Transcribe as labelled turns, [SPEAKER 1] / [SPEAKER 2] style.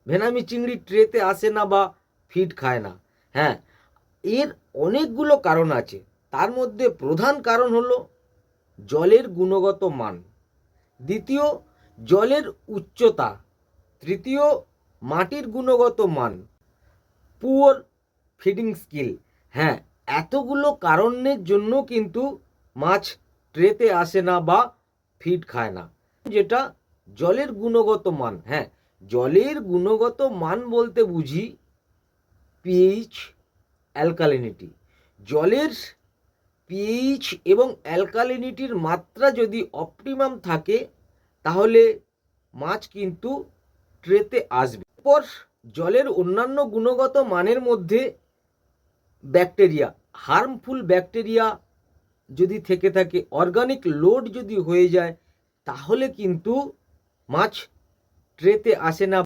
[SPEAKER 1] Vannamei চিংড়ি ট্রেতে আসে না বা ফিড খায় না? হ্যাঁ, এর অনেকগুলো কারণ আছে। তার মধ্যে প্রধান কারণ হলো জলের গুণগত মান, দ্বিতীয় জলের উচ্চতা, তৃতীয় মাটির গুণগত মান, পুয়ার ফিডিং স্কিল। হ্যাঁ, এতগুলো কারণের জন্য কিন্তু মাছ ট্রেতে আসে না বা ফিড খায় না। যেটা জলের গুণগত মান, হ্যাঁ, জলের গুণগত মান বলতে বুঝি পিএইচ, অ্যালকালিনিটি। জলের পিএইচ এবং অ্যালকালিনিটির মাত্রা যদি অপটিমাম থাকে তাহলে মাছ কিন্তু ট্রেতে আসবে। এরপর জলের অন্যান্য গুণগত মানের মধ্যে ব্যাকটেরিয়া, হার্মফুল ব্যাকটেরিয়া যদি থেকে থাকে, অর্গানিক লোড যদি হয়ে যায়, তাহলে কিন্তু মাছ ট্রেতে আসে না।